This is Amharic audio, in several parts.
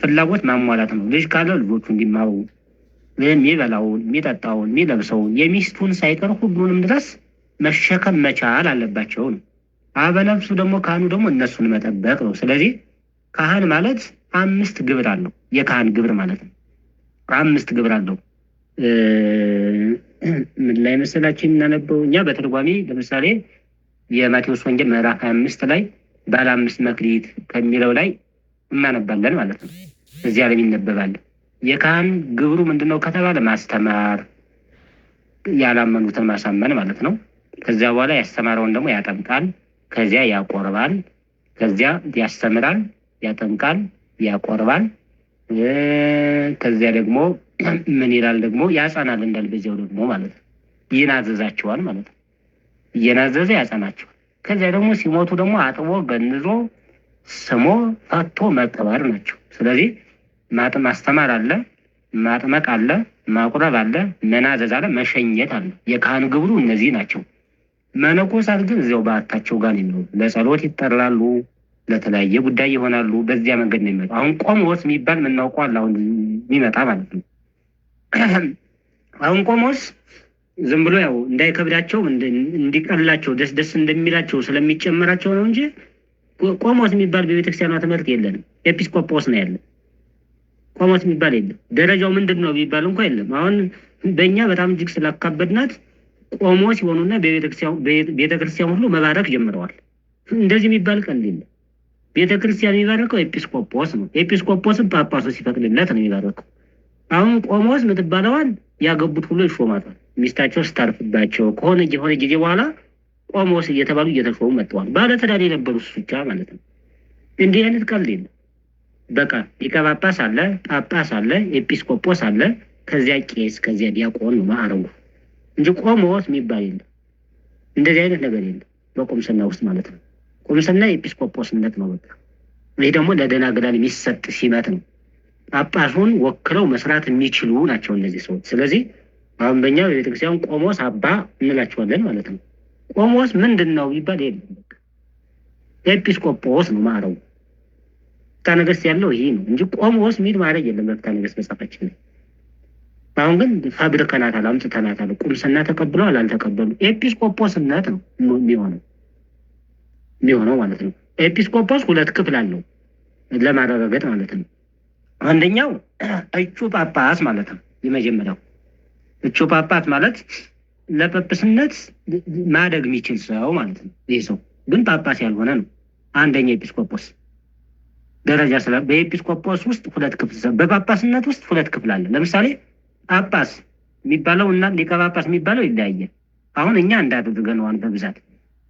ፍላጎት ማሟላት ነው። ልጅ ካለ ልጆቹ እንዲማሩ የሚበላውን፣ የሚጠጣውን፣ የሚለብሰውን የሚስቱን ሳይቀር ሁሉንም ድረስ መሸከም መቻል አለባቸው ነው። አበነፍሱ ደግሞ ካህኑ ደግሞ እነሱን መጠበቅ ነው። ስለዚህ ካህን ማለት 5 ግብር አለው። የካህን ግብር ማለት ነው 5 ግብር አለው። ምን ላይ መሰላችሁ እናነበው እኛ በትርጓሜ ለምሳሌ የማቴዎስ ወንጌል ምዕራፍ 25 ላይ ባለ 5 መክሊት ከሚለው ላይ እናነባለን ማለት ነው። እዚያ ላይ ይነበባል። የካህን ግብሩ ምንድነው ከተባለ ማስተማር፣ ያላመኑትን ማሳመን ማለት ነው። ከዚያ በኋላ ያስተማረውን ደግሞ ያጠምቃል፣ ከዚያ ያቆርባል፣ ከዚያ ያስተምራል፣ ያጠምቃል፣ ያቆርባል። ከዚያ ደግሞ ምን ይላል ደግሞ ያጸናል እንዳል በዚያው ደግሞ ማለት ነው ይናዘዛቸዋል ማለት ነው። እየናዘዘ ያጸናቸዋል። ከዚያ ደግሞ ሲሞቱ ደግሞ አጥቦ ገንዞ ስሞ ፈቶ መቀበር ናቸው። ስለዚህ ማስተማር አለ፣ ማጥመቅ አለ፣ ማቁረብ አለ፣ መናዘዝ አለ፣ መሸኘት አለ። የካህን ግብሩ እነዚህ ናቸው። መነኮሳት ግን እዚያው በአታቸው ጋር ነው። ለጸሎት ይጠራሉ፣ ለተለያየ ጉዳይ ይሆናሉ። በዚያ መንገድ ነው የሚመጣው። አሁን ቆሞስ የሚባል የምናውቀዋል አሁን የሚመጣ ማለት ነው። አሁን ቆሞስ ዝም ብሎ ያው እንዳይከብዳቸው እንዲቀላቸው ደስ እንደሚላቸው ስለሚጨመራቸው ነው እንጂ ቆሞስ የሚባል በቤተክርስቲያኗ ትምህርት የለንም። ኤጲስቆጶስ ነው ያለ። ቆሞስ የሚባል የለም። ደረጃው ምንድን ነው ቢባል እንኳ የለም። አሁን በእኛ በጣም እጅግ ስላካበድናት ቆሞስ ሲሆኑና ቤተክርስቲያን ሁሉ መባረክ ጀምረዋል። እንደዚህ የሚባል ቀን የለም። ቤተክርስቲያን የሚባረከው ኤጲስቆጶስ ነው። ኤጲስቆጶስን ጳጳሱ ሲፈቅድለት ነው የሚባረከው። አሁን ቆሞስ የምትባለዋን ያገቡት ሁሉ ይሾማታል። ሚስታቸው ስታርፍባቸው ከሆነ ጊዜ በኋላ ቆሞስ እየተባሉ እየተሾሙ መጥተዋል። ባለትዳር የነበሩ ብቻ ማለት ነው። እንዲህ አይነት ቀልድ የለም። በቃ ሊቀ ጳጳስ አለ፣ ጳጳስ አለ፣ ኤጲስቆጶስ አለ፣ ከዚያ ቄስ፣ ከዚያ ዲያቆን ነው ማዕረጉ እንጂ ቆሞስ የሚባል የለም። እንደዚህ አይነት ነገር የለም በቁምስና ውስጥ ማለት ነው። ቁምስና ኤጲስቆጶስነት ነው በቃ። ይህ ደግሞ ለደናግላን የሚሰጥ ሲመት ነው። ጳጳሱን ወክለው መስራት የሚችሉ ናቸው እነዚህ ሰዎች። ስለዚህ አሁን በእኛ በቤተክርስቲያን ቆሞስ አባ እንላቸዋለን ማለት ነው። ቆሞስ ምንድን ነው ይባል የለም። በቃ ኤጲስቆጶስ ነው ማዕረጉ። ፍትሐ ነገሥት ያለው ይሄ ነው እንጂ ቆሞስ የሚል ማዕረግ የለም በፍትሐ ነገሥት መጽሐፋችን ላይ። አሁን ግን ፋብሪካናታል፣ አምጥተናታል። ቁምስና ተቀብለዋል አልተቀበሉ። ኤጲስቆጶስነት ነው የሚሆነው ማለት ነው። ኤጲስቆጶስ 2 ክፍል አለው ለማረጋገጥ ማለት ነው። አንደኛው እጩ ጳጳስ ማለት ነው። የመጀመሪያው እጩ ጳጳስ ማለት ለጵጵስነት ማደግ የሚችል ሰው ማለት ነው። ይህ ሰው ግን ጳጳስ ያልሆነ ነው። አንደኛ ኤጲስቆጶስ ደረጃ ስለ በኤጲስቆጶስ ውስጥ 2 ክፍል፣ በጳጳስነት ውስጥ 2 ክፍል አለ። ለምሳሌ ጳጳስ የሚባለው እና ሊቀ ጳጳስ የሚባለው ይለያያል። አሁን እኛ እንዳደረገነዋል በብዛት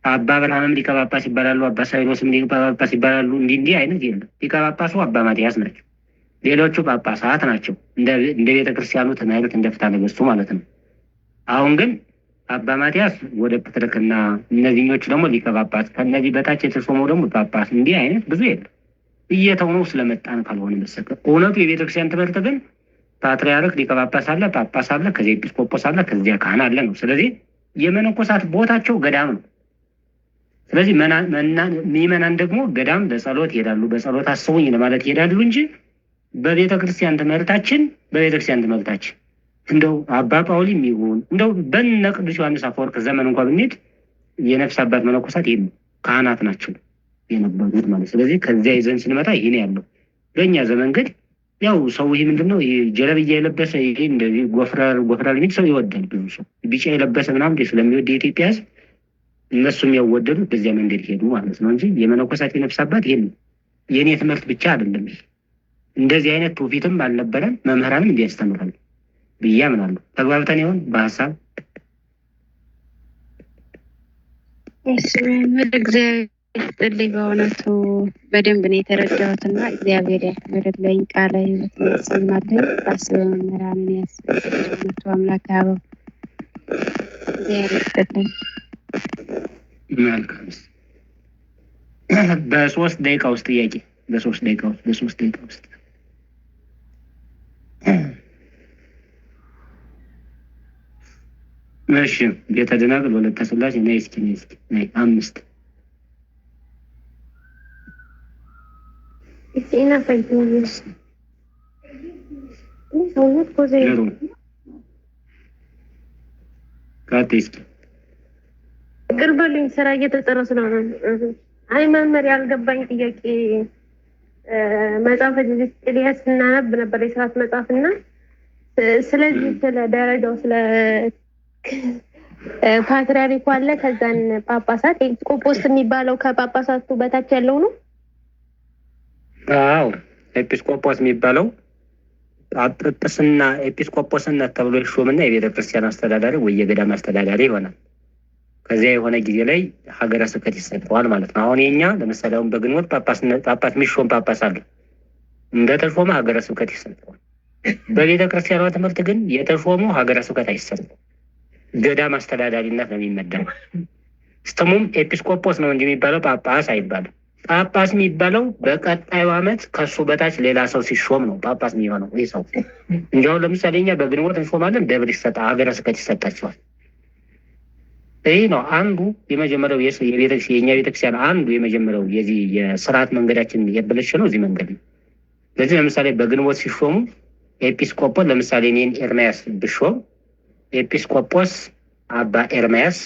አባ አብርሃምም ሊቀ ጳጳስ ይባላሉ፣ አባ ሳይሮስም ሊቀ ጳጳስ ይባላሉ። እንዲህ አይነት የለም። ሊቀ ጳጳሱ አባ ማትያስ ናቸው። ሌሎቹ ጳጳሳት ናቸው እንደ ቤተክርስቲያኑ ትምህርት እንደ ፍትሐ ነገሥቱ ማለት ነው። አሁን ግን አባ ማትያስ ወደ ፕትርክና፣ እነዚህኞቹ ደግሞ ሊቀ ጳጳስ፣ ከነዚህ በታች የተሾመው ደግሞ ጳጳስ። እንዲህ አይነት ብዙ የለም። እየተውነው ስለመጣን ካልሆነ በስተቀር እውነቱ የቤተክርስቲያን ትምህርት ግን ፓትርያርክ፣ ሊቀ ጳጳስ አለ፣ ጳጳስ አለ፣ ከዚያ ኤጲስቆጶስ አለ፣ ከዚያ ካህን አለ ነው። ስለዚህ የመነኮሳት ቦታቸው ገዳም ነው። ስለዚህ ምዕመናን ደግሞ ገዳም ለጸሎት ይሄዳሉ፣ በጸሎት አስቡኝ ለማለት ይሄዳሉ እንጂ በቤተክርስቲያን ትምህርታችን እንደው አባ ጳውሊ የሚሆን እንደው በነ ቅዱስ ዮሐንስ አፈወርቅ ዘመን እንኳን ብንሄድ የነፍስ አባት መነኮሳት ይሄ ካህናት ናቸው የነበሩት ማለት። ስለዚህ ከዚያ ይዘን ስንመጣ ይሄ ነው ያለው። በእኛ ዘመን ግን ያው ሰው ይሄ ምንድነው ይሄ ጀለብያ የለበሰ ይሄ እንደዚህ ጎፍራር የሚል ሰው ይወዳል። ብዙ ሰው ቢጫ የለበሰ ምናምን ስለሚወድ የኢትዮጵያ ሕዝብ እነሱም ያወደዱት በዚያ መንገድ ሄዱ ማለት ነው እንጂ የመነኮሳት የነፍስ አባት ይሄ የኔ ትምህርት ብቻ አይደለም። እንደዚህ አይነት ትውፊትም አልነበረም። መምህራንም እንዲያስተምራሉ ብዬ አምናለሁ። ተግባብተን ይሆን በሀሳብ? እግዚአብሔር ይስጥልኝ። በእውነቱ በደንብ ነው የተረዳሁትና እግዚአብሔር ያክብርልኝ። ቃለ ሕይወት ያሰማልኝ። አስበ መምህራንን ያስበ አምላክ አበው እግዚአብሔር ይስጥልኝ። መልካም። በ3 ደቂቃ ውስጥ ጥያቄ በ3 ደቂቃ ውስጥ እሺ። ቤተ ደናግል ወለተ ሥላሴ ነይ እስኪ ነይ 5 እዚህና ፈጅስ ሰውነት ኮዜ ካቲስት ቅርበልኝ ስራ እየተጠራ ስለሆነ አይ መምህር ያልገባኝ ጥያቄ መጽሐፈ ኤልያስ እናነብ ነበር የሥርዓት መጽሐፍና ስለዚህ ስለ ደረጃው ስለ ፓትርያርኩ አለ ከዛን ጳጳሳት ኤጲስቆጶስ የሚባለው ከጳጳሳቱ በታች ያለው ነው። አዎ ኤጲስቆጶስ የሚባለው ጳጳስና ኤጲስቆጶስነት ተብሎ ይሾምና የቤተ ክርስቲያን አስተዳዳሪ ወይ የገዳም አስተዳዳሪ ይሆናል። ከዚያ የሆነ ጊዜ ላይ ሀገረ ስብከት ይሰጠዋል ማለት ነው። አሁን የኛ ለምሳሌ አሁን በግንቦት ጳጳስ የሚሾም ጳጳስ አለ። እንደተሾመ ሀገረ ስብከት ይሰጠዋል። በቤተ ክርስቲያኗ ትምህርት ግን የተሾመው ሀገረ ስብከት አይሰጠው፣ ገዳም አስተዳዳሪነት ነው የሚመደበው። ስተሙም ኤጲስቆጶስ ነው እንጂ የሚባለው ጳጳስ አይባልም። ጳጳስ የሚባለው በቀጣዩ ዓመት ከሱ በታች ሌላ ሰው ሲሾም ነው ጳጳስ የሚሆነው ይህ ሰው። እንዲያው ለምሳሌ እኛ በግንቦት እንሾማለን፣ ደብር ይሰጣ ሀገረ ስብከት ይሰጣቸዋል። ይህ ነው አንዱ የመጀመሪያው የኛ ቤተክርስቲያን አንዱ የመጀመሪያው የዚህ የስርዓት መንገዳችን የበለሽ ነው እዚህ መንገድ ነው። ስለዚህ ለምሳሌ በግንቦት ሲሾሙ ኤጲስቆጶስ ለምሳሌ እኔን ኤርምያስ ብሾም ኤጲስቆጶስ አባ ኤርምያስ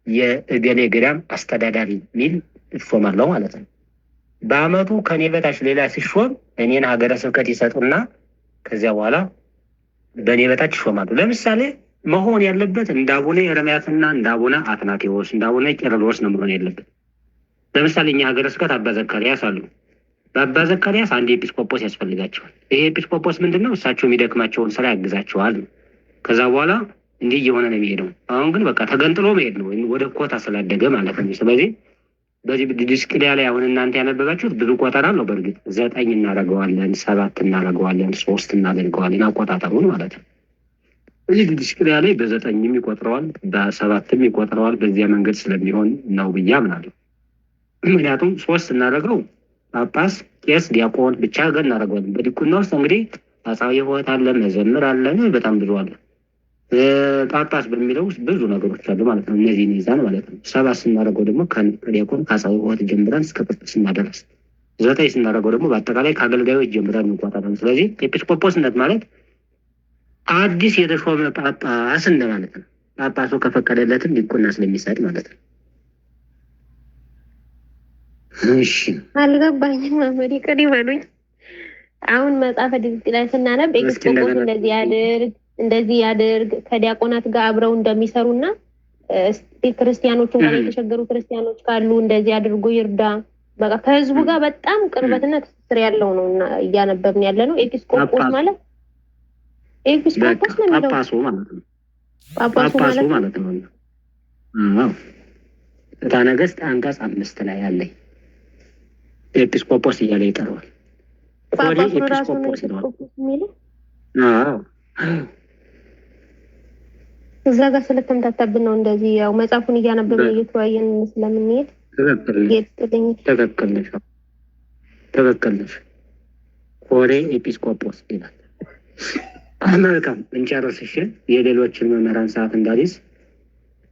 የእገሌ ገዳም አስተዳዳሪ ሚል ይሾማለሁ ማለት ነው። በአመቱ ከኔ በታች ሌላ ሲሾም እኔን ሀገረ ስብከት ይሰጡና ከዚያ በኋላ በእኔ በታች ይሾማሉ። ለምሳሌ መሆን ያለበት እንደ አቡነ ኤርምያስና እንደ አቡነ አትናቴዎስ እንደ አቡነ ቄርሎስ ነው መሆን ያለበት። ለምሳሌ እኛ ሀገረ ስብከት አባ ዘካርያስ አሉ። በአባ ዘካርያስ አንድ ኤጲስቆጶስ ያስፈልጋቸዋል። ይሄ ኤጲስቆጶስ ምንድነው? እሳቸው የሚደክማቸውን ስራ ያግዛቸዋል። ከዛ በኋላ እንዲህ እየሆነ ነው የሚሄደው። አሁን ግን በቃ ተገንጥሎ መሄድ ነው ወደ ኮታ ስላደገ ማለት ነው። ስለዚህ በዚህ ዲስቅሊያ ላይ አሁን እናንተ ያነበባችሁት ብዙ ቆጠራ አለው። በእርግጥ 9 እናደርገዋለን፣ 7 እናደርገዋለን፣ 3 እናደርገዋለን አቆጣጠሩን ማለት ነው። እዚህ ዲስቅሊያ ላይ በ9ም ይቆጥረዋል፣ በ7ም ይቆጥረዋል። በዚያ መንገድ ስለሚሆን ነው ብዬ አምናለሁ። ምክንያቱም 3 እናደርገው ጳጳስ፣ ቄስ፣ ዲያቆን ብቻ ገን እናደርገዋለን። በዲቁና ውስጥ እንግዲህ አጻዊ ሕይወት አለ፣ መዘምር አለ፣ በጣም ብዙ አለ። ጳጳስ በሚለው ውስጥ ብዙ ነገሮች አሉ ማለት ነው። እነዚህን ይዛል ማለት ነው። 7 ስናደርገው ደግሞ ከዲያቆን ከአጻዊ ሕይወት ጀምረን እስከ ጵጵስና ድረስ፣ 9 ስናደርገው ደግሞ በአጠቃላይ ከአገልጋዮች ጀምረን እንቆጥራለን። ስለዚህ ኤጲስቆጶስነት ማለት አዲስ የተሾመ ጳጳስ እንደማለት ነው። ጳጳሱ ከፈቀደለትም ዲቁና ስለሚሰጥ ማለት ነው። እሺ አልገባኝም። መምህር ይቅር ይበሉኝ። አሁን መጽሐፈ ድንግል ላይ ስናነብ ኤጲስቆጶስ እንደዚህ ያድርግ ከዲያቆናት ጋር አብረው እንደሚሰሩና ክርስቲያኖቹን ጋር የተቸገሩ ክርስቲያኖች ካሉ እንደዚህ አድርጎ ይርዳ። በቃ ከህዝቡ ጋር በጣም ቅርበትና ትስስር ያለው ነው እና እያነበብን ያለ ነው። ኤጲስቆጶስ ማለት ኤጲስቆጶስ ነው የሚለው ጳጳሱ ማለት ነው። ጳጳሱ ማለት ነው። አዎ ፍትሐ ነገሥት አንቀጽ 5 ላይ ያለኝ ኤጲስቆጶስ እያለ ይጠራዋል። ጳጳሱ ራሱ ነው ኤጲስቆጶስ የሚለው። አዎ እዛ ጋር ስለተምታታብን ነው እንደዚህ። ያው መጽሐፉን እያነበብን እየተወያየን ስለምንሄድ ትክክል ነሽ። ኮሬ ኤጲስቆጶስ ይላል። መልካም እንጨርስ። እሺ የሌሎችን መምህራን ሰዓት እንዳሊዝ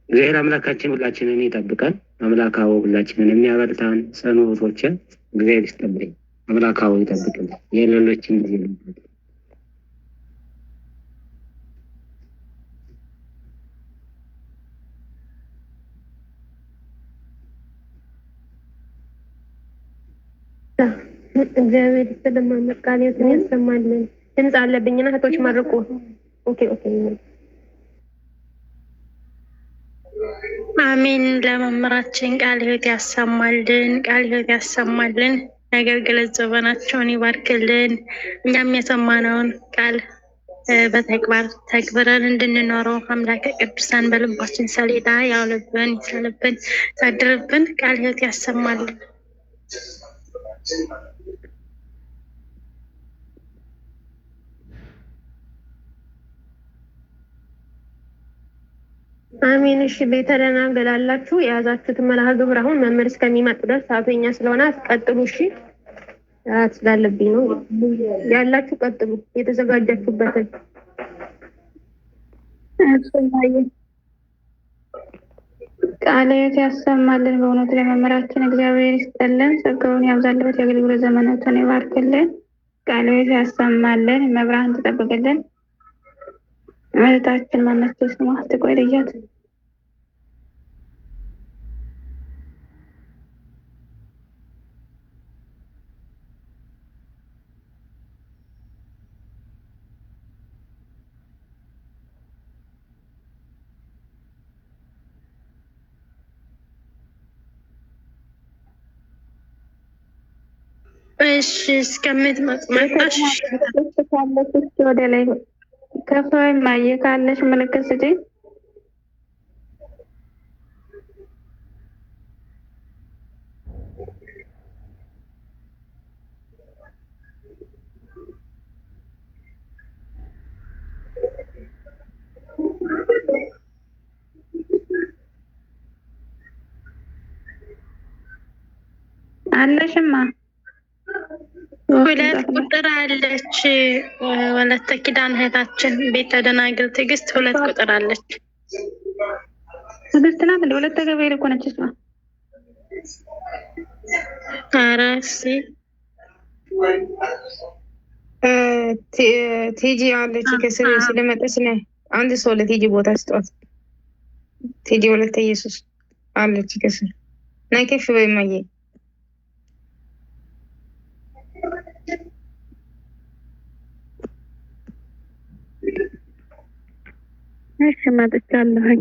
እግዚአብሔር አምላካችን ሁላችንን ይጠብቀን። አምላካው ሁላችንን የሚያበርታን ጸሎቶችን እግዚአብሔር ይስጥልኝ። አምላካው ይጠብቅልን። የሌሎችን ጊዜ እግዚአብሔር ይስጥልን። ቃልዎትን ያሰማልን። ድምፅ አለብኝና እህቶች መርቁ። ኦኬ አሜን። ለመምህራችን ቃለ ሕይወት ያሰማልን፣ ቃለ ሕይወት ያሰማልን። ያገልግለት ዘመናቸውን ይባርክልን። እኛም የሰማነውን ቃል በተግባር ተግብረን እንድንኖረው አምላከ ቅዱሳን በልባችን ሰሌዳ ያውልብን፣ ይሰልብን፣ ያሳድርብን። ቃለ ሕይወት ያሰማልን። አሜን። እሺ ቤተደናገል አላችሁ የያዛችሁት መርሃ ግብር አሁን መምህር እስከሚመጡ ድረስ ሰዓተኛ ስለሆነ አትቀጥሉ። እሺ ሰዓት ስላለብኝ ነው ያላችሁ። ቀጥሉ የተዘጋጃችሁበትን። ቃለ ሕይወት ያሰማልን። በእውነት ለመምህራችን እግዚአብሔር ይስጥልን፣ ጸጋውን ያብዛልበት፣ የአገልግሎት ዘመናትን ይባርክልን። ቃልዮት ያሰማልን፣ መብራን ትጠብቅልን። እህታችን ማነች ስሟ? ትቆይ ልያት እሺ እስከምትመጣሽ ወደ ላይ ከፋይ ማየ ካለሽ ምልክት ስጪኝ። አለሽማ ሁለት ቁጥር አለች። ወለተ ኪዳን እህታችን ቤተ ደናግል ትዕግስት ሁለት ቁጥር አለች። ትዕግስት ናት እንደ ወለተ ገብርኤል እኮ ነች እሷ። ኧረ እስኪ ቲጂ አለች ከስር ስለመጣች ነው። አንድ ሰው ለቲጂ ቦታ ስጧት። ቲጂ ወለተ ኢየሱስ አለች ከስር ናይ ከፍ በይ ማየ እሺ መጥቻለሁኝ።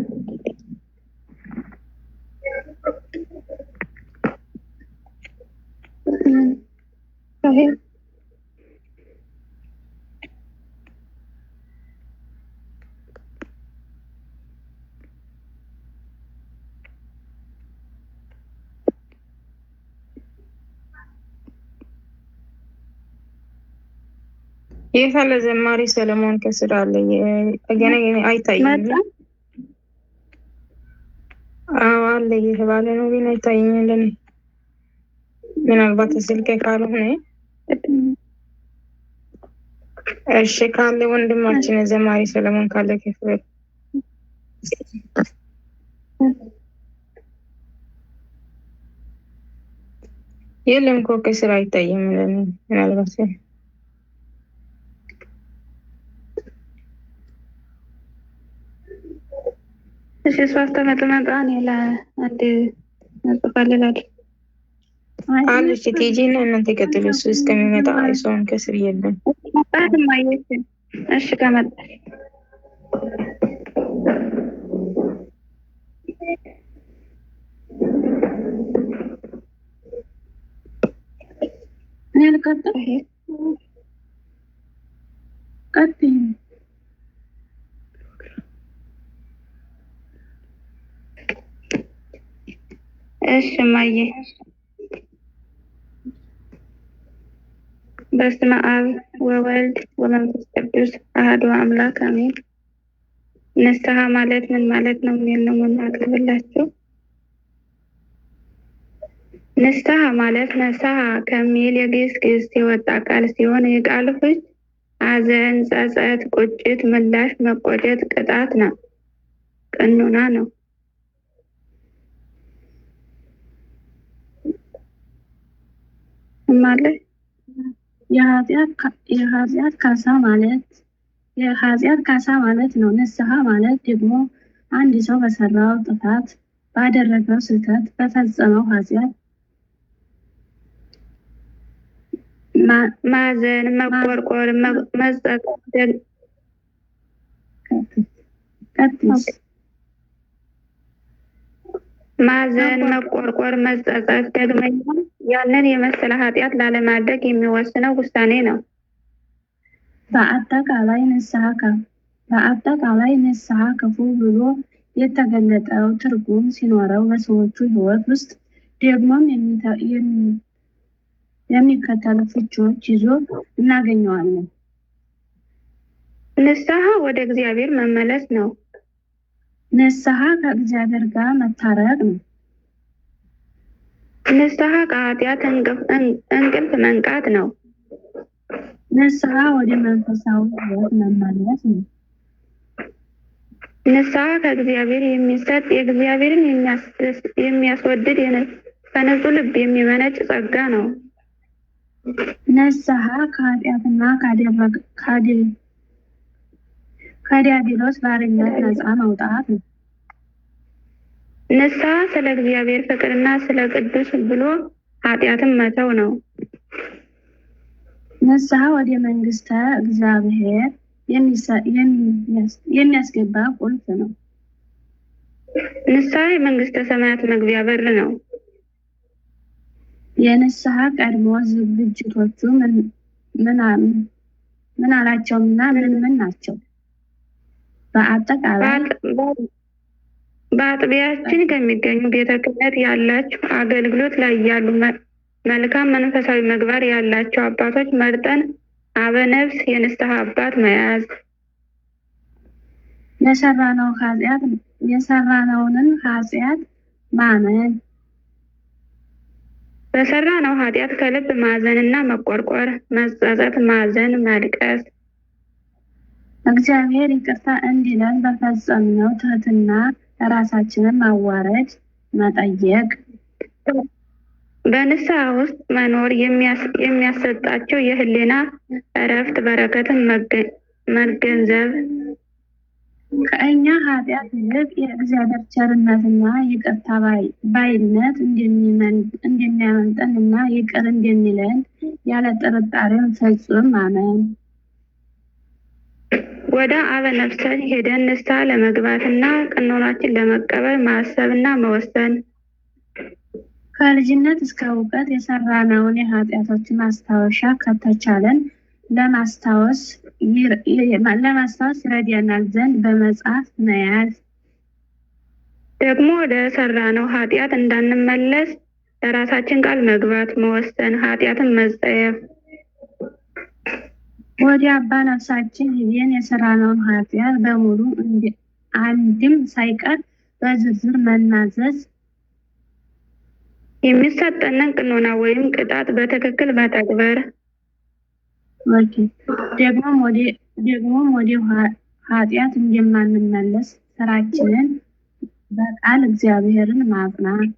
የታለ ዘማሪ ሰለሞን ከስር አለ። ገና አይታይም። አዎ አለ እየተባለ ነው ግን አይታይም። ለኔ ምናልባት ስልኬ ካልሆነ እሺ ካለ ወንድማችን ዘማሪ ሰለሞን ካለ ከፍል የለም እኮ ከስር አይታይም። ለኔ ምናልባት እሺ ሶስት መጥመጣ ነው ለአንድ መጥፋለላል አለች ቲጂ እና እናንተ ቀጥሉ። እሱ እስከሚመጣ አይሶን ከስር የለም። መጣት ማየት እሺ ከመጣሽ እኔ ልቀጥል ቀጥይ እሺ ማየ በስመ አብ ወወልድ ወመንፈስ ቅዱስ አሐዱ አምላክ አሜን። ንስሐ ማለት ምን ማለት ነው የሚል ነው የምናቀርብላችሁ። ንስሐ ማለት ነስሐ ከሚል የግዕዝ ግስ የወጣ ቃል ሲሆን የቃሉ ፍች ሐዘን፣ ጸጸት፣ ቁጭት፣ ምላሽ፣ መቆጨት፣ ቅጣት ነው፣ ቀኖና ነው። ማለት የኃጢአት ካሳ ማለት ነው። ንስሐ ማለት ደግሞ አንድ ሰው በሰራው ጥፋት፣ ባደረገው ስህተት፣ በፈጸመው ኃጢአት ማዘን፣ መቆርቆር፣ መጸጸት ማዘን፣ መቆርቆር፣ መጸጸት ደግመኛ ያንን የመሰለ ኃጢአት ላለማድረግ የሚወስነው ውሳኔ ነው። በአጠቃላይ ንስሐ ክፉ ብሎ የተገለጠው ትርጉም ሲኖረው በሰዎቹ ሕይወት ውስጥ ደግሞም የሚከተሉ ፍቺዎች ይዞ እናገኘዋለን። ንስሐ ወደ እግዚአብሔር መመለስ ነው። ንስሐ ከእግዚአብሔር ጋር መታረቅ ነው። ንስሐ ከኃጢአት እንቅልፍ መንቃት ነው። ንስሐ ወደ መንፈሳዊ ሕይወት መመለስ ነው። ንስሐ ከእግዚአብሔር የሚሰጥ የእግዚአብሔርን የሚያስወድድ ከንጹህ ልብ የሚመነጭ ጸጋ ነው። ንስሐ ከኃጢአትና ከዲያብሎስ ባርነት ነፃ መውጣት ነው። ንስሐ ስለ እግዚአብሔር ፍቅርና ስለ ቅዱስ ብሎ ኃጢአትን መተው ነው። ንስሐ ወደ መንግስተ እግዚአብሔር የሚያስገባ ቁልፍ ነው። ንስሐ የመንግስተ ሰማያት መግቢያ በር ነው። የንስሐ ቀድሞ ዝግጅቶቹ ምን አላቸውና ምን ናቸው? በአጠቃላይ በአጥቢያችን ከሚገኙ ቤተ ክህነት ያላችሁ አገልግሎት ላይ ያሉ መልካም መንፈሳዊ ምግባር ያላቸው አባቶች መርጠን አበነፍስ የንስሐ አባት መያዝ፣ የሰራነውን ኃጢአት ማመን፣ በሰራነው ኃጢአት ከልብ ማዘንና መቆርቆር፣ መጸጸት፣ ማዘን፣ ማልቀስ፣ እግዚአብሔር ይቅርታ እንዲለን በፈጸምነው ትህትና ራሳችንን ማዋረድ፣ መጠየቅ፣ በንስሐ ውስጥ መኖር የሚያሰጣቸው የህሊና እረፍት በረከትን መገንዘብ፣ ከእኛ ኃጢአት ይልቅ የእግዚአብሔር ቸርነትና ይቅርታ ባይነት እንደሚያመልጠንና ይቅር እንደሚለን ያለ ጥርጣሬን ፍጹም ማመን፣ ወደ አበነፍስ ሄደን ንስሐ ለመግባትና ቀኖናችን ለመቀበል ማሰብና መወሰን፣ ከልጅነት እስከ እውቀት የሰራነውን የኃጢአቶችን ማስታወሻ ከተቻለን ለማስታወስ ይረዳናል ዘንድ በመጽሐፍ መያዝ፣ ደግሞ ወደ ሰራነው ኃጢአት እንዳንመለስ ለራሳችን ቃል መግባት መወሰን፣ ኃጢአትን መጸየፍ፣ ወደ አባ ነፍሳችን ሄደን የሰራነውን ኃጢአት በሙሉ አንድም ሳይቀር በዝርዝር መናዘዝ፣ የሚሰጠንን ቅኖና ወይም ቅጣት በትክክል መተግበር፣ ደግሞም ወደ ኃጢአት እንደማንመለስ ስራችንን በቃል እግዚአብሔርን ማጽናት።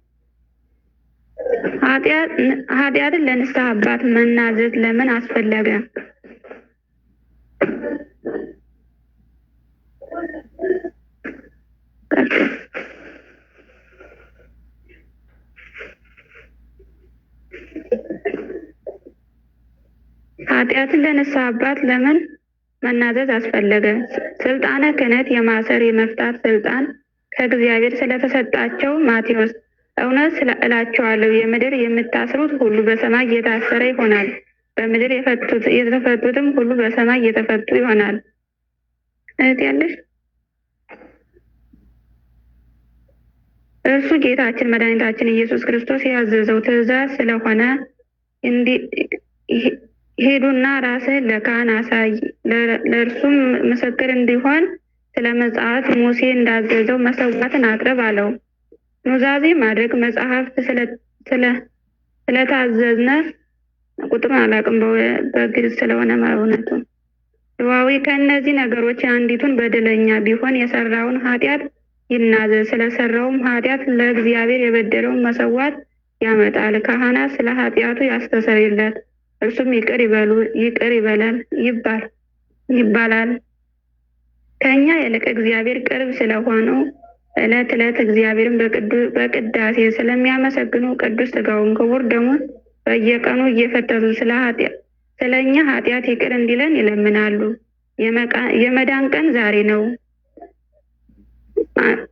ኃጢአትን ለንስሐ አባት መናዘዝ ለምን አስፈለገ? ኃጢአትን ለንስሐ አባት ለምን መናዘዝ አስፈለገ? ስልጣነ ክህነት የማሰር የመፍታት ስልጣን ከእግዚአብሔር ስለተሰጣቸው ማቴዎስ እውነት እላችኋለሁ የምድር የምታስሩት ሁሉ በሰማይ እየታሰረ ይሆናል፣ በምድር የተፈቱትም ሁሉ በሰማይ እየተፈቱ ይሆናል። እህት ያለሽ እርሱ ጌታችን መድኃኒታችን ኢየሱስ ክርስቶስ ያዘዘው ትእዛዝ ስለሆነ ሄዱና ራስህን ለካህን አሳይ፣ ለእርሱም ምስክር እንዲሆን ስለ መጽሐፍ ሙሴ እንዳዘዘው መሰዋዕትን አቅርብ አለው። ኑዛዜ ማድረግ መጽሐፍት ስለታዘዝነ ቁጥሩን አላውቅም በግዕዝ ስለሆነ እውነቱ ዋዊ ከእነዚህ ነገሮች አንዲቱን በደለኛ ቢሆን የሰራውን ኃጢአት ይናዘዝ፣ ስለሰራውም ኃጢአት ለእግዚአብሔር የበደለውን መሰዋዕት ያመጣል። ካህናት ስለ ኃጢአቱ ያስተሰርይለት፣ እርሱም ይቅር ይበላል ይባላል። ከኛ ይልቅ እግዚአብሔር ቅርብ ስለሆነው ዕለት ዕለት እግዚአብሔርን በቅዳሴ ስለሚያመሰግኑ ቅዱስ ሥጋውን ክቡር ደሙን በየቀኑ እየፈተቱ ስለኛ ኃጢአት ይቅር እንዲለን ይለምናሉ። የመዳን ቀን ዛሬ ነው።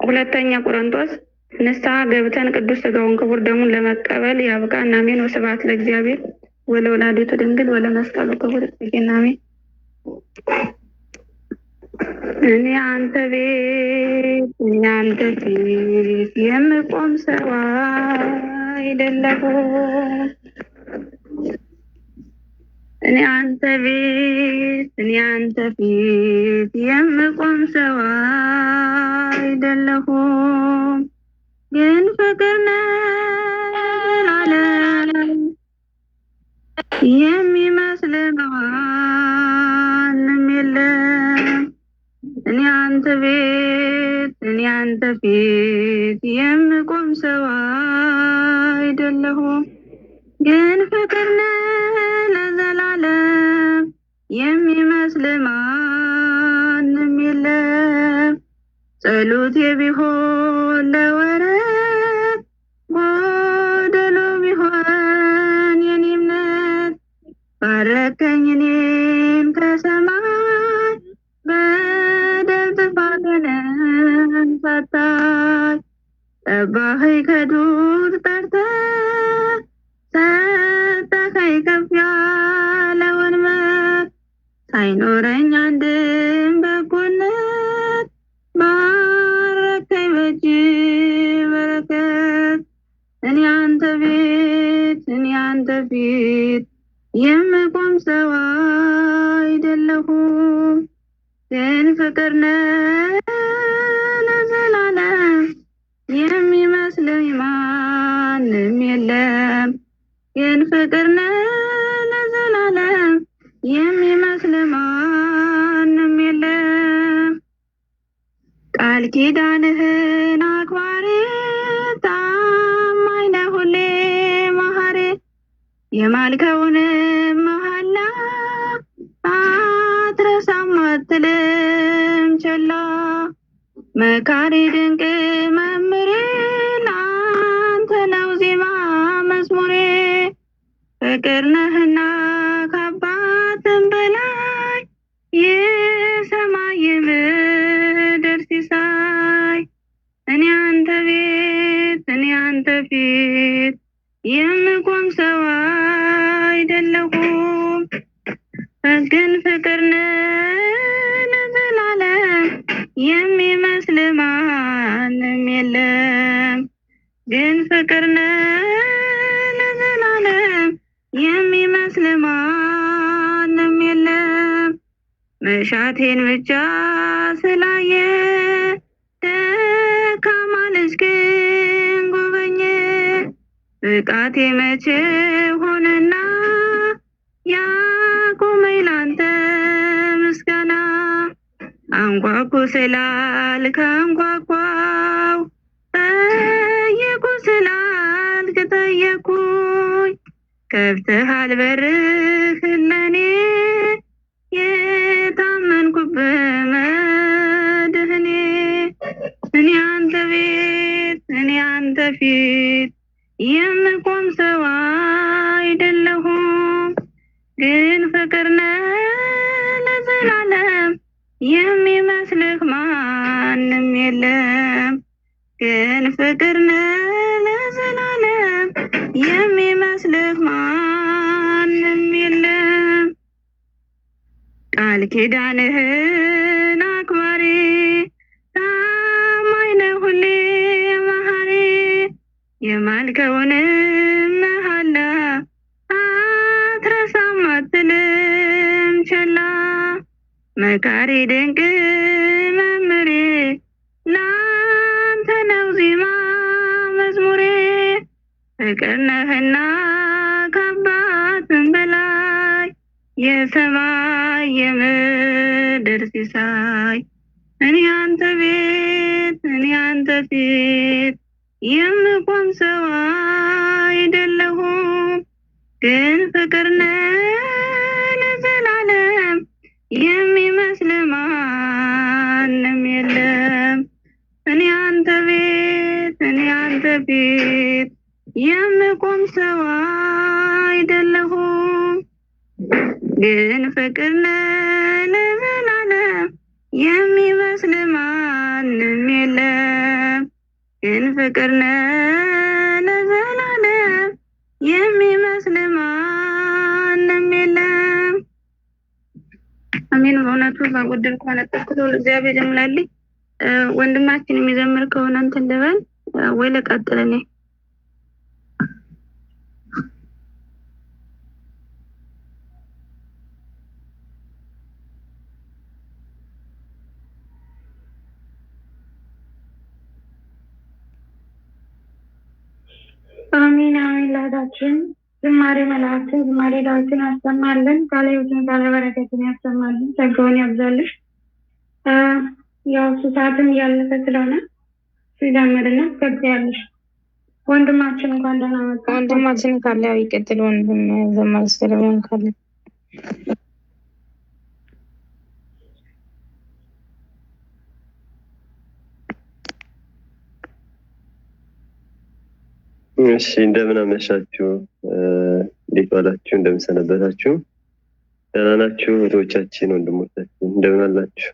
ሁለተኛ ቆሮንቶስ ንስሐ ገብተን ቅዱስ ሥጋውን ክቡር ደሙን ለመቀበል ያብቃን። አሜን። ወስብሐት ለእግዚአብሔር ወለወላዲቱ ድንግል ወለመስቀሉ ክቡር። አሜን። እኔ አንተ ቤት የምቆም ሰው አይደለሁም። እኔ አንተ ፊት የምቆም ሰው አይደለሁም፣ ግን ፍቅር ነህ ዘላለም የሚመስል ማንም የለም። እኔ አንተ ፊት የምቆም ሰው አይደለሁም፣ ግን ፍቅር ነህ የሚመስል ማንም የለም። ጸሎቴ ቢሆን ለወረት ጎደሎ ቢሆን የኔ እምነት ባረከኝ እኔን ከሰማይ በደል ጥፋቴንም ፈታኝ። ጠባኸኝ ከዱር ጠርተህ ሰጠኸኝ ከፍ ያለውን መብት ሳይኖረኝ አንድም በጎነት ባረከኝ በእጅ በረከት። እኔ አንተ ፊት የምቆም ሰው አይደለሁም፣ ግን ፍቅር ነህ ለዘላለም የሚመስለኝ ማንም የለም። ግን ፍቅር ነህ ለዘላለም የሚመስል ማንም የለም። ቃል ኪዳንህን አክባሪ ታማኝ ነህ ሁሌ መሐሪ የማልከውንም መሐላ አትረሳም አትልም ችላ። መካሪ ድንቅ መምህሬ ላንተ ነው ዜማ መዝሙሬ። ፍቅር ነህና ከአባትም በላይ የሰማይ የምድር ሲሳይ። እኔ አንተ ፊት የምቆም ሰው አይደለሁም፣ ግን ፍቅር ነህ ለዘላለም የሚመስል ማንም የለም። ግን ፍቅር ነህ ለዘላለም የሚመስል ማንም የለም። መሻቴን ብቻ ስላየ ደካማ ልጅ ግን ጎበኘ። ብቃቴ መቼ ሆነና ያቆመኝ ላንተ ምስጋና። አንኳኩ ስላልክ አንኳኳው፣ ጠይቁ ስላልክ ጠየኩኝ። ከፍተሃል በርህን ለኔ የታመንኩብህ መድህኔ። እኔ አንተ ፊት የምቆም ሰው አይደለሁም፣ ግን ፍቅር ነህ ለዘላለም የሚመስልህ ማንም የለም። ግን ፍቅር ነህ ለዘላለም የሚመስልህ ማንም የለም። ቃል ኪዳንህን አክባሪ ታማኝ ነህ ሁሌ መሐሪ የማልከውንም መሐላ አትረሳም አትልም ችላ። መካሪ ድንቅ መምህሬ ላንተ ነው ዜማ መዝሙሬ። ፍቅር ነህና ከአባትም በላይ የሰማይ የምድር ሲሳይ። እኔ አንተ ፊት የምቆም ሰው አይደለሁም፣ ግን ፍቅር ነህ ለዘላለም የሚመስል ማንም የለም። እኔ አንተ ፊት የምቆም ሰው አይደለሁም፣ ግን ፍቅር ነህ ለዘላለም የሚመስል ማንም የለም። ግን ፍቅር ነህ ለዘላለም የሚመስል ማንም የለም። አሜን። በእውነቱ ባጎደልኩ ባነጠቅኩት ሁሉ እግዚአብሔር ይሙላልኝ። ወንድማችን የሚዘምር ከሆነ እንትን ልበል ወይ ልቀጥል እኔ? አሜን አሜን። ላዳችን ዝማሬ መላእክትን ዝማሬ ዳዊትን ያሰማልን። ቃለ ሕይወትን ቃለ በረከትን ያሰማልን። ጸጋውን ያብዛልሽ። ያው ሰዓትም እያለፈ ስለሆነ ሲጀምርና ትቀጥያለሽ። ወንድማችን እንኳን ደህና መጣ። ወንድማችን ካለ ያው ይቀጥል። ወንድም ዘማሪ ስለሆነ ካለ እሺ እንደምን አመሻችሁ፣ እንዴት ዋላችሁ፣ እንደምን ሰነበታችሁ? ደህና ናችሁ? እህቶቻችን ወንድሞቻችን እንደምን አላችሁ?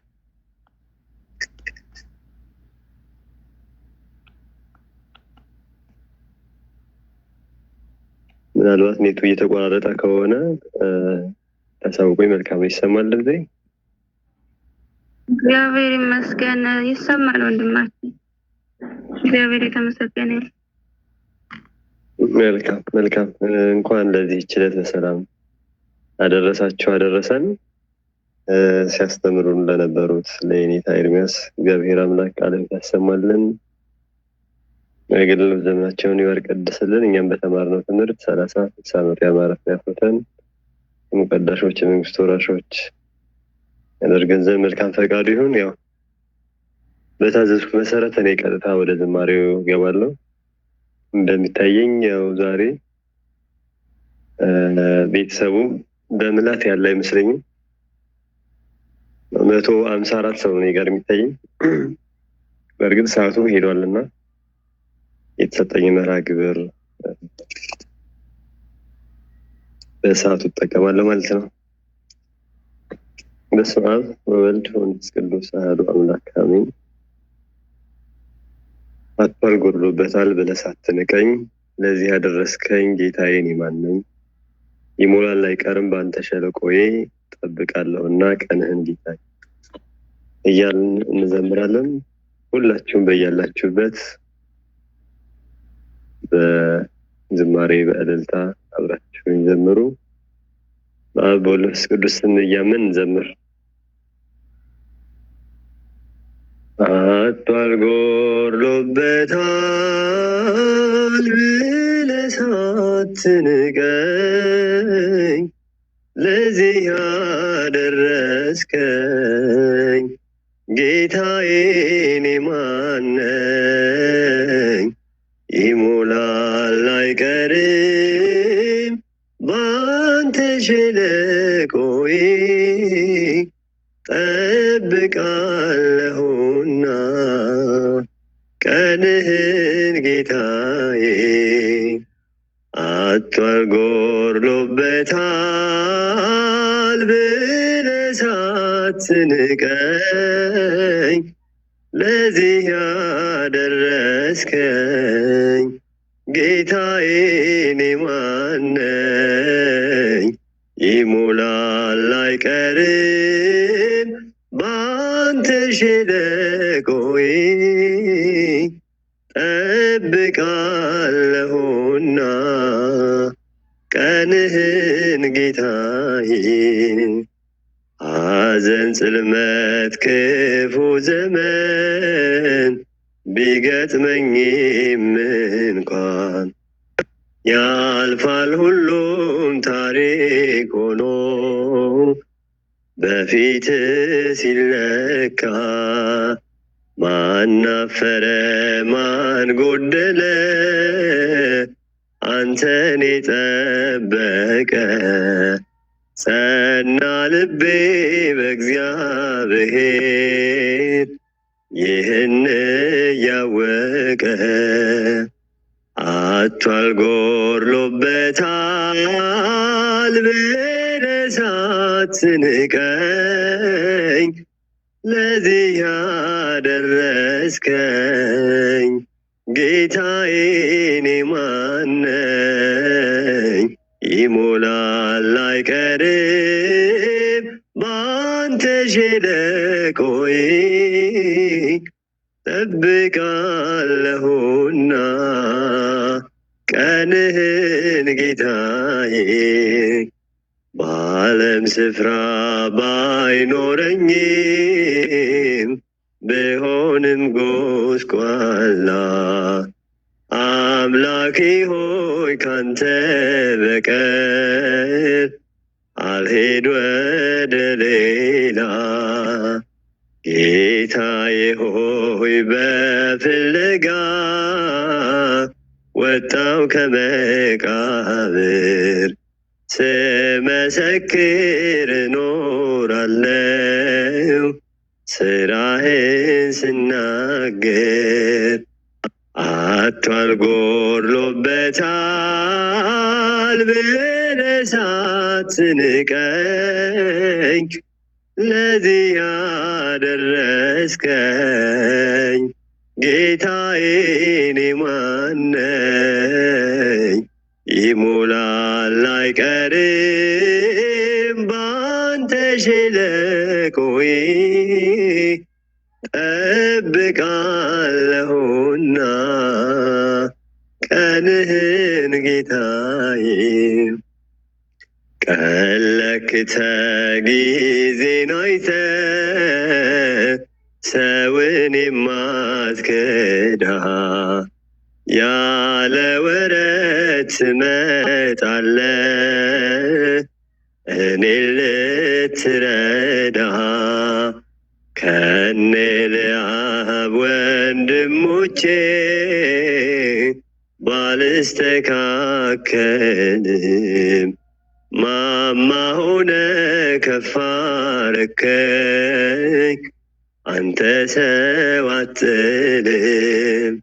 ምናልባት ኔቱ እየተቆራረጠ ከሆነ ታሳውቁኝ። መልካም ይሰማል ድምጼ? እግዚአብሔር ይመስገን ይሰማል ወንድማችን። እግዚአብሔር የተመሰገነ ይሁን። መልካም። እንኳን ለዚህ ችለት በሰላም አደረሳችሁ አደረሰን። ሲያስተምሩን ለነበሩት ለኔታ ኤርሚያስ እግዚአብሔር አምላክ ቃል ያሰማልን፣ የግል ዘመናቸውን ይባርክ ቀድስልን። እኛም በተማርነው ትምህርት 30-60 ዓመት ያማረፍ ያፈተን የሙቀዳሾች የመንግስት ወራሾች ያደርገን ዘንድ መልካም ፈቃዱ ይሁን። ያው በታዘዝኩ መሰረት እኔ ቀጥታ ወደ ዝማሬው ገባለሁ። እንደሚታየኝ ያው ዛሬ ቤተሰቡ በምላት ያለ አይመስለኝም። 154 ሰው ነው ጋር የሚታየኝ። በእርግጥ ሰዓቱ ሄዷልና የተሰጠኝ መርሃ ግብር በሰዓቱ እጠቀማለሁ ማለት ነው። በስመ አብ ወወልድ ወመንፈስ ቅዱስ አሐዱ አምላክ አሜን። አጥቷል ጎድሎበታል ብለህ ሳትንቀኝ ለዚህ ያደረስከኝ ጌታዬ እኔ ማን ነኝ? ይሞላል አይቀርም በአንተ ሸለቆዬ ጠብቃለሁና ቀንህን ጌታዬ እያልን እንዘምራለን። ሁላችሁም በያላችሁበት በዝማሬ በእልልታ አብራችሁን ዘምሩ። በአብ በወልድ በመንፈስ ቅዱስ ስም እያምን እንዘምር። አጥቷል ጎድሎበታል ብለህ ሳትንቀኝ ለዚህ ያደረስከኝ ጌታዬ እኔ ማን ነኝ? ይሞላል አይቀርም በአንተ ሸለቆዬ ጠብቃለሁና ቀንህን ጌታዬ። አጥቷል ጎድሎበታል ብለህ ሳትንቀኝ ለዚህ ያደረስከኝ ጌታዬ እኔ ማን ነኝ? ይሞላል አይቀርም በአንተ ሸለቆዬ ጠብቃለሁና ቀንህን ጌታዬ። ሐዘን ጽልመት ክፉ ዘመን ቢገጥመኝም እንኳን ያልፋል ሁሉም ታሪክ ሆኖ በፊት ሲለካ። ማናፈረ ማን ጎደለ አንተን የጠበቀ ጸና ልቤ በእግዚአብሔር ይህን ያወቀ። አጥቷል ጎድሎበታል ብለህ ሳትንቀኝ ለዚህ ያደረስከኝ ጌታዬ እኔ ማን ነኝ? ይሞላል አይቀርም በአንተ ሸለቆዬ ጠብቃለሁና ቀንህን ጌታዬ። በዓለም ስፍራ ባይኖረኝም ብሆንም ጎስቋላ አምላኬ ሆይ ካንተ በቀር አልሄድ ወደ ሌላ። ጌታዬ ሆይ በፍለጋ ወጣው ከመቃብር ስመሰክር እኖራለሁ ስራህን ስናገር። አጥቷል ጎድሎበት ብለህ ሳትንቀኝ ለዚህ ያደረስከኝ ጌታዬ እኔ ማን ነኝ? ይሞላል አይቀርም ባንተ ሸለቆዬ ጠብቃለሁና ቀንህን ጌታዬ። ቀን ለክተህ ጊዜን አይተህ ሰውን የማትከዳ ያለ ወረት ትመጣለህ እኔን ልትረዳ። ከኔ ልአብ ወንድሞቼ ባልስተካከልም ማማ ሆነ ከፍ አረከኝ አንተ ሰው አትልም።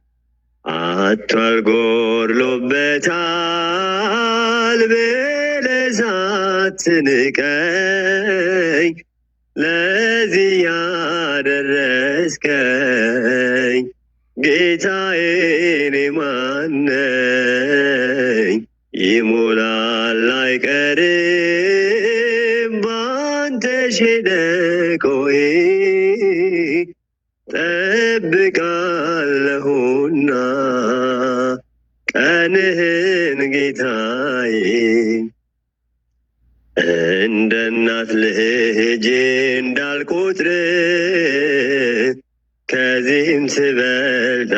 አቷል ጎድሎበታል ብለህ ሳትንቀኝ ለዚህ ያደረስከኝ ጌታዬ እኔ ማን ነኝ? ይሞላል አይቀርም ባንተ ሸለቆዬ ጠብቃለሁና ቀንህን ጌታዬ። እንደ እናት ልጄ እንዳልቆጥር ከዚህም ትበልጣለህ።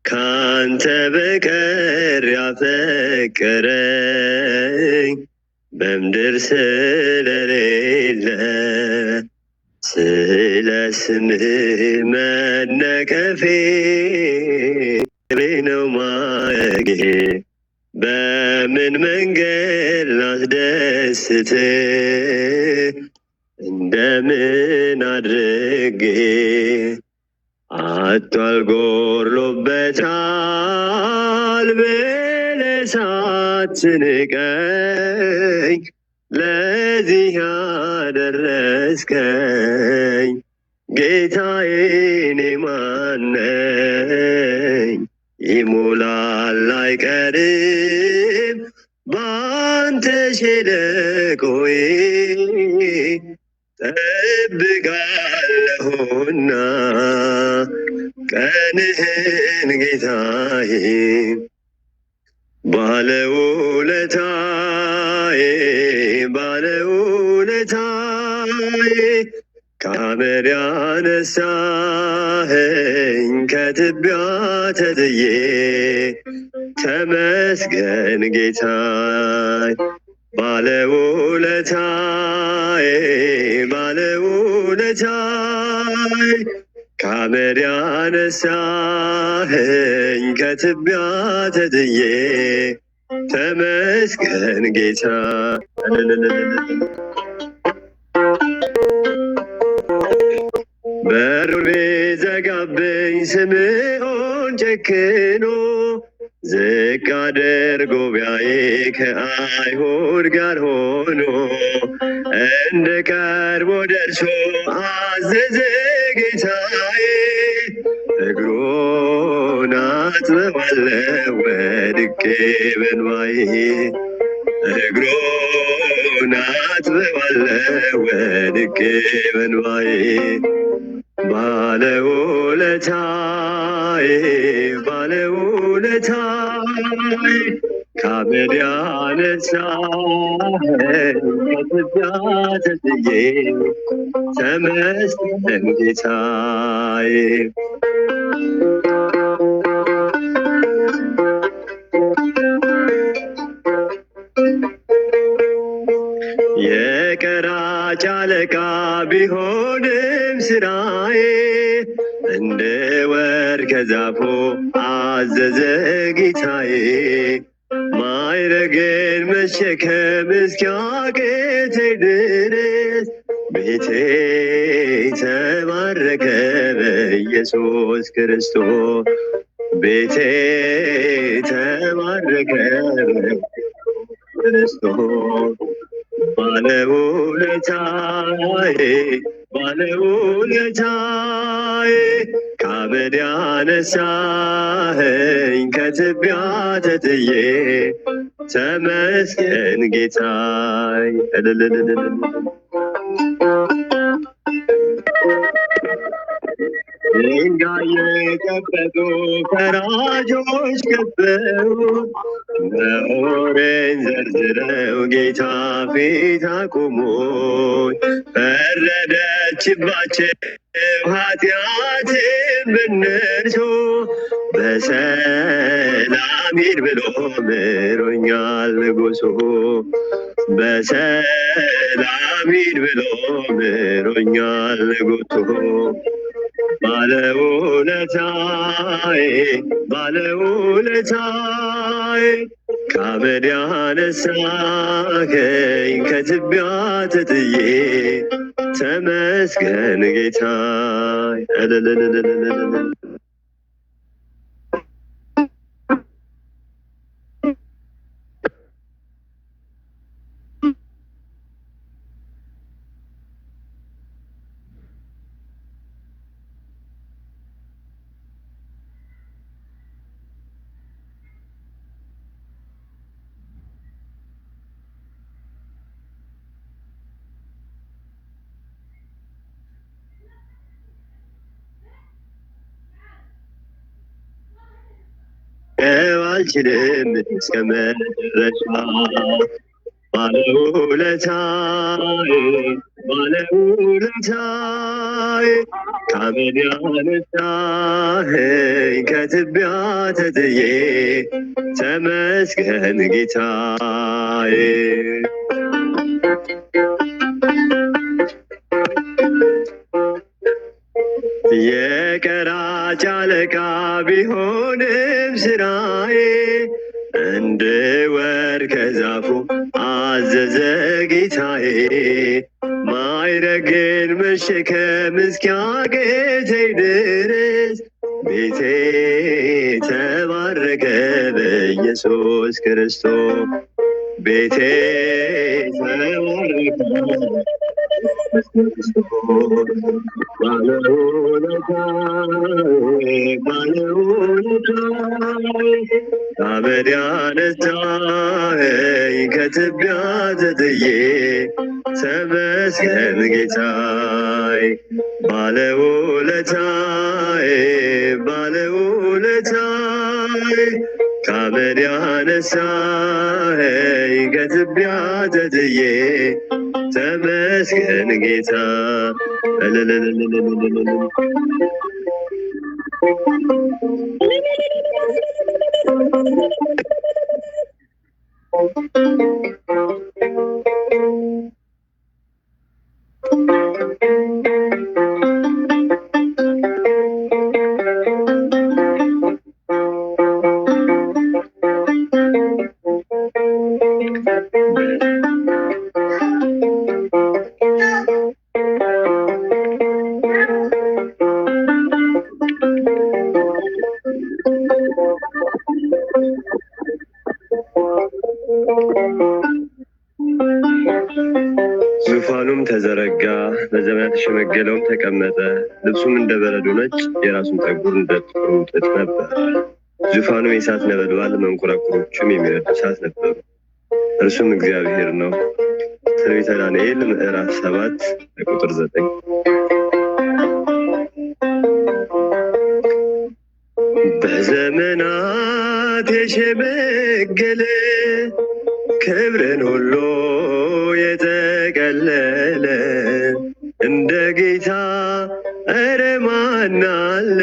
ካንተ በቀር ያፈቀረኝ በምድር ስለሌለ ስለ ስምህ መነቀፌ ነው ማየጌ። በምን መንገድ ላስደስት እንደምን አድርጌ አቷል ጎድሎበታል ብለህ ሳትንቀኝ ለዚህ ያደረስከኝ ጌታዬ እኔ ማን ነኝ? ይሞላል አይቀርም ባንተ ሸለቆዬ ጠብቃለሁና ቀንህን ጌታዬ። ባለውለታዬ ባለውለታዬ ከአመድ ያነሳኸኝ ከትቢያ ተጥዬ ተመስገን ጌታዬ። ባለውለታዬ ባለውለታዬ ከአመድ ያነሳኸኝ ከትቢያ ተጥዬ ተመስገን ጌታ። በሩን ቢዘጋብኝ ስምዖን ጨክኖ ዝቅ አድርጎ ቢያይ ከአይሁድ ጋር ሆኖ እንድቀርብ ወደ እርሱ አዘዘ ጌታዬ። እግሩን አጥበዋለሁ ወድቄ በእንባዬ እግሩን አጥበዋለሁ ወድቄ በእንባዬ። ባለውለታዬ ባለውለታዬ ከአመድ ያነሳኸኝ ከትቢያ ተጥዬ ተመስገን ጌታዬ። የቀራጭ አለቃ ቢሆንም ስራዬ እንድወርድ ከዛፉ አዘዘ ጌታዬ። ማዕረግን መሸከም እስኪያቅተኝ ድረስ ቤቴ ተባረከ በኢየሱስ ክርስቶስ። ቤቴ ተባረከ ተባረከ ክርስቶስ ባለውለታዬ ባለውለታዬ ከአመድ ያነሳኸኝ ከትቢያ ተጥዬ ተመስገን ጌታዬ። ድንጋይ የቀበጡ ፈራጆች ከበው ነውሬን ዘርዝረው ጌታ ፊት አቁሞኝ ፈረደችባቸው ኃጢአቴን በእነርሱ በሰላም ሂድ ብሎ ምሮኛል ንጉሡ በሰላም ሂድ ብሎ ምሮኛል ንጉሡ ባለውለታዬ ባለውለታዬ ከአመድ ያነሳኸኝ ከትቢያ ተጥዬ ተመስገን ጌታዬ። አልችልም እስከ መጨረሻ ባለውለታዬ ባለውለታዬ ከአመድ ያነሳኸኝ ከትቢያ ተጥዬ ተመስገን ጌታዬ። የቀራጭ አለቃ ቢሆንም ስራዬ እንድወርድ ከዛፉ አዘዘ ጌታዬ። ማዕረግን መሸከም እስኪያቅተኝ ድረስ ቤቴ ተባረከ በኢየሱስ ክርስቶስ ቤቴ ተባረከ ከአመድ ያነሳኸኝ ከትቢያ ተጥዬ ተመስገን ጌታዬ። ባለውለታዬ ባለውለታዬ ከአመድ ያነሳኸኝ ከትቢያ ተጥዬ ተመስገን ጌታ። ዙፋኑም ተዘረጋ፣ በዘመናት የተሸመገለውም ተቀመጠ። ልብሱም እንደ በረዶ ነጭ፣ የራሱም ጠጉር እንደ ጥሩ ጥጥ ነበር። ዙፋኑም የእሳት ነበልባል፣ መንኮራኩሮቹም የሚነዱ እሳት ነበሩ። እርሱም እግዚአብሔር ነው። ትንቢተ ዳንኤል ምዕራፍ 7 ቁጥር 9። በዘመናት የሸመገለ ክብርን ሁሉ የተቀለለ እንደ ጌታ ኧረ ማን አለ?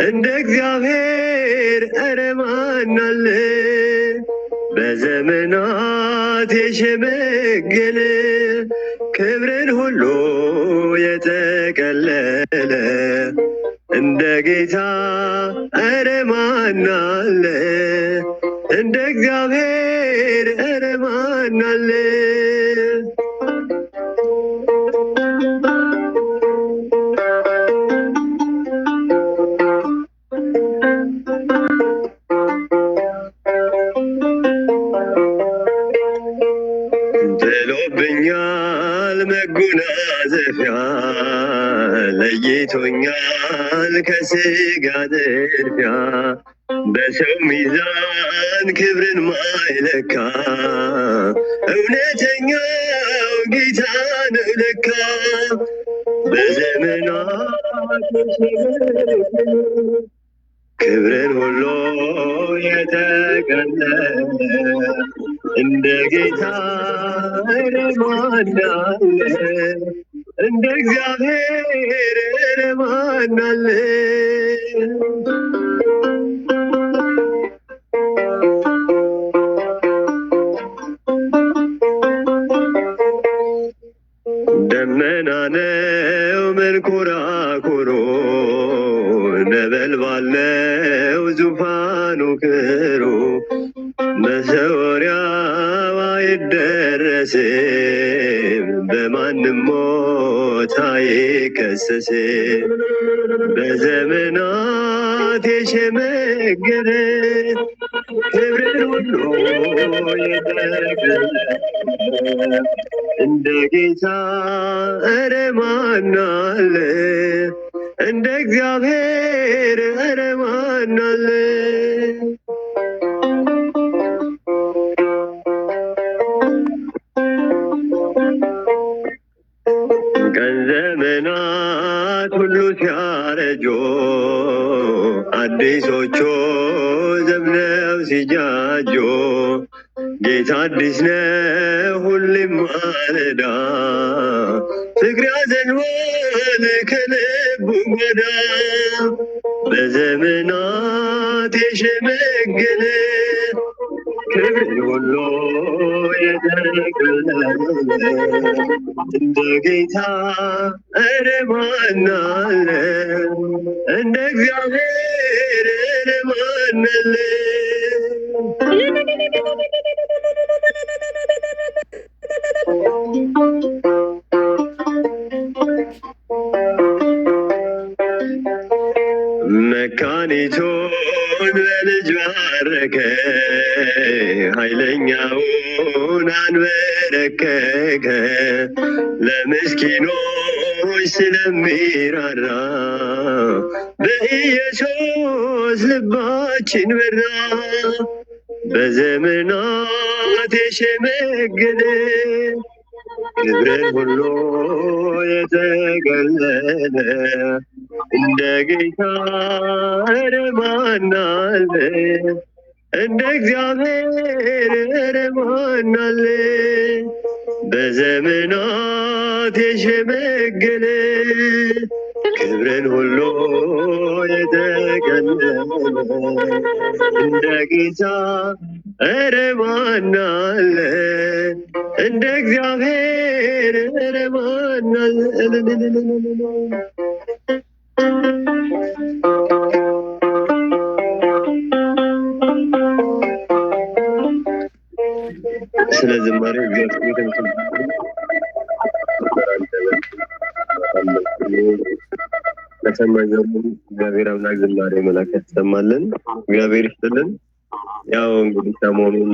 እንደ እግዚአብሔር ኧረ ማን አለ? በዘመናት የሸመገለ ክብርን ሁሉ የተቀለለ እንደ ጌታ ኧረ ማን አለ? እንደ እግዚአብሔር ኧረ ማን አለ? ለይቶኛል መጎናጸፊያ ለይቶኛል ከስጋ ዝርፊያ በሰው ሚዛን ክብርን ማይለካ እውነተኛው ጌታ ነው ለካ በዘመናት ክብርን ሁሉ የተቀለ እንደ ጌታ ማን አለ? እንደ እግዚአብሔር ማን አለ? ደመና ነው መንኮራኩሮ ነበልባል ነው ዙፋኑ ክብሩ መሰወሪያው አይደረስም በማንም ሞት አይከሰስም በዘመናት የሸመገለ ክብርን ሁሉ የተቀበለ እንደ ጌታ ኧረ ማን አለ? እንደ እግዚአብሔር ኧረ ማን አለ? ቀን ዘመናት ሁሉ ሲያረጆ አዲሶቹ ዘምነው ሲጃጆ ጌታ አዲስ ነው ሁሌም ማለዳ ፍቅር ያዘንባል ከልቡ ጓዳ በዘመናት የሸመገለ ክብር ሁሉ የተቀበለ እንደ ጌታ ኧረ ማን አለ? እንደ እግዚአብሔር ኧረ ማን አለ? መካኒቱን በልጅ ባረከ ኃይለኛውን አንበረከከ ለምስኪኖች ስለሚራራ በኢየሱስ ልባችን በራ በዘመናት የሸመገለ ክብርን ሁሉ የተገለለ እንደ ጌታ ኧረ ማን አለ? እንደ እግዚአብሔር ኧረ ማን አለ? በዘመናት የሸመገለ ክብርን ሁሉ የተገለለ እንደ ጌታ ኧረ ማን አለ? እንደ እግዚአብሔር ኧረ ማን አለ? ስለ ዝማሬው ለሰማኝ ዘመን እግዚአብሔር አምላክ ዝማሬ መላክ ያሰማልን። እግዚአብሔር ይስጥልን። ያው እንግዲህ ሰሞኑን